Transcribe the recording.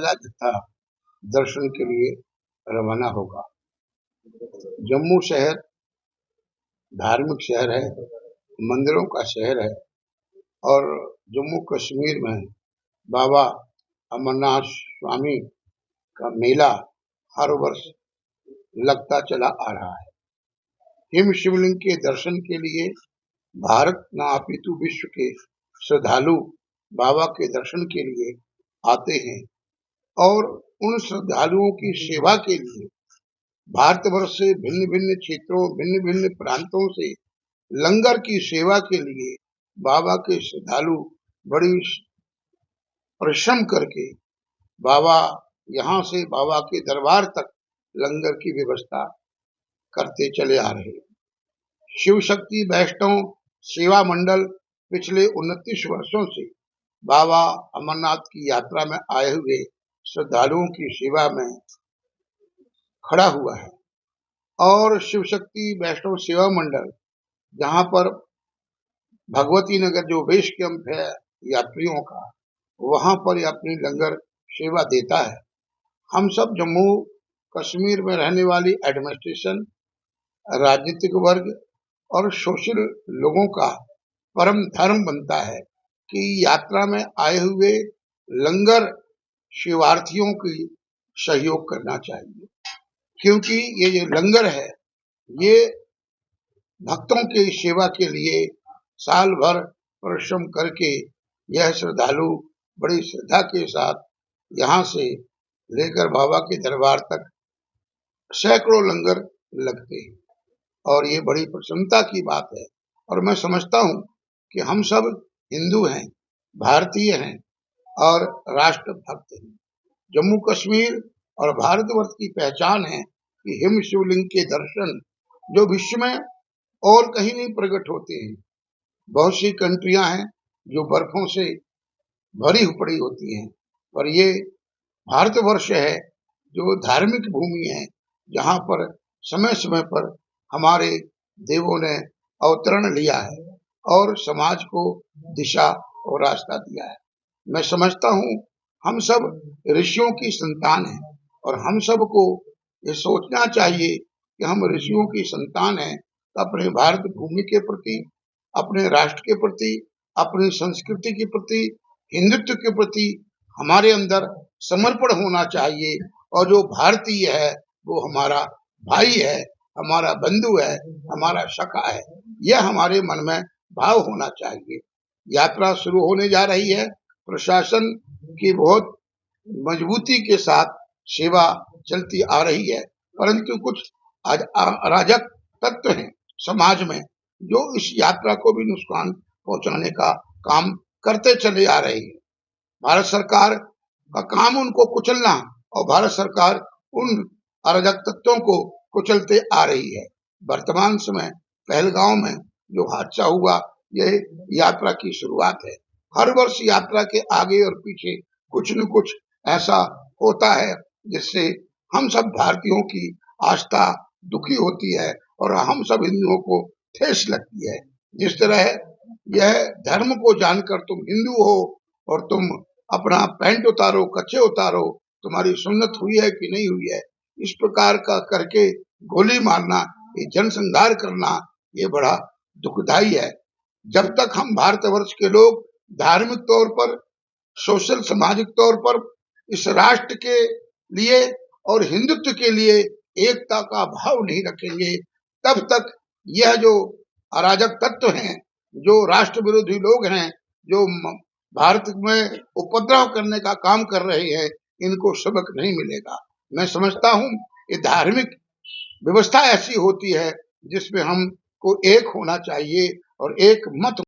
पहला जत्था दर्शन के लिए रवाना होगा। जम्मू शहर धार्मिक शहर है, मंदिरों का शहर है और जम्मू कश्मीर में बाबा अमरनाथ स्वामी का मेला हर वर्ष लगता चला आ रहा है। हिम शिवलिंग के दर्शन के लिए भारत न अपितु विश्व के श्रद्धालु बाबा के दर्शन के लिए आते हैं और उन श्रद्धालुओं की सेवा के लिए भारतवर्ष से भिन्न भिन्न क्षेत्रों, भिन्न भिन्न प्रांतों से लंगर की सेवा के लिए बाबा के श्रद्धालु बड़ी परिश्रम करके बाबा यहाँ से बाबा के दरबार तक लंगर की व्यवस्था करते चले आ रहे हैं। शिव शक्ति वैष्णव सेवा मंडल पिछले 29 वर्षों से बाबा अमरनाथ की यात्रा में आए हुए श्रद्धालुओं की सेवा में खड़ा हुआ है और शिव शक्ति वैष्णव सेवा मंडल जहां पर भगवती नगर जो बेस कैंप है यात्रियों का, वहां पर अपनी लंगर सेवा देता है। हम सब जम्मू कश्मीर में रहने वाली एडमिनिस्ट्रेशन, राजनीतिक वर्ग और सोशल लोगों का परम धर्म बनता है कि यात्रा में आए हुए लंगर शिवार्थियों की सहयोग करना चाहिए, क्योंकि ये जो लंगर है ये भक्तों की सेवा के लिए साल भर परिश्रम करके यह श्रद्धालु बड़ी श्रद्धा के साथ यहाँ से लेकर बाबा के दरबार तक सैकड़ों लंगर लगते हैं और ये बड़ी प्रसन्नता की बात है। और मैं समझता हूँ कि हम सब हिंदू हैं, भारतीय हैं और राष्ट्रभक्त हैं। जम्मू कश्मीर और भारतवर्ष की पहचान है कि हिम शिवलिंग के दर्शन जो विश्व में और कहीं नहीं प्रकट होते हैं। बहुत सी कंट्रियां हैं जो बर्फों से भरी पड़ी होती हैं, पर ये भारतवर्ष है जो धार्मिक भूमि है, जहां पर समय समय पर हमारे देवों ने अवतरण लिया है और समाज को दिशा और रास्ता दिया है। मैं समझता हूँ हम सब ऋषियों की संतान हैं और हम सब को ये सोचना चाहिए कि हम ऋषियों की संतान हैं तो अपने भारत भूमि के प्रति, अपने राष्ट्र के प्रति, अपनी संस्कृति के प्रति, हिंदुत्व के प्रति हमारे अंदर समर्पण होना चाहिए और जो भारतीय है वो हमारा भाई है, हमारा बंधु है, हमारा सखा है, यह हमारे मन में भाव होना चाहिए। यात्रा शुरू होने जा रही है, प्रशासन की बहुत मजबूती के साथ सेवा चलती आ रही है, परंतु कुछ अराजक तत्व हैं समाज में जो इस यात्रा को भी नुकसान पहुंचाने का काम करते चले आ रहे हैं। भारत सरकार का काम उनको कुचलना और भारत सरकार उन अराजक तत्वों को कुचलते आ रही है। वर्तमान समय पहलगांव में जो हादसा हुआ यह यात्रा की शुरुआत है। हर वर्ष यात्रा के आगे और पीछे कुछ न कुछ ऐसा होता है जिससे हम सब भारतीयों की आस्था दुखी होती है और हम सब हिंदुओं को ठेस लगती है। जिस तरह यह धर्म को जानकर तुम हिंदू हो और तुम अपना पैंट उतारो, कच्चे उतारो, तुम्हारी सुन्नत हुई है कि नहीं हुई है, इस प्रकार का करके गोली मारना, ये जनसंहार करना, ये बड़ा दुखदायी है। जब तक हम भारतवर्ष के लोग धार्मिक तौर पर, सोशल सामाजिक तौर पर इस राष्ट्र के लिए और हिंदुत्व के लिए एकता का भाव नहीं रखेंगे, तब तक यह जो अराजक तत्व हैं, जो राष्ट्र विरोधी लोग हैं, जो भारत में उपद्रव करने का काम कर रहे हैं, इनको सबक नहीं मिलेगा। मैं समझता हूँ ये धार्मिक व्यवस्था ऐसी होती है जिसमें हमको एक होना चाहिए और एक मत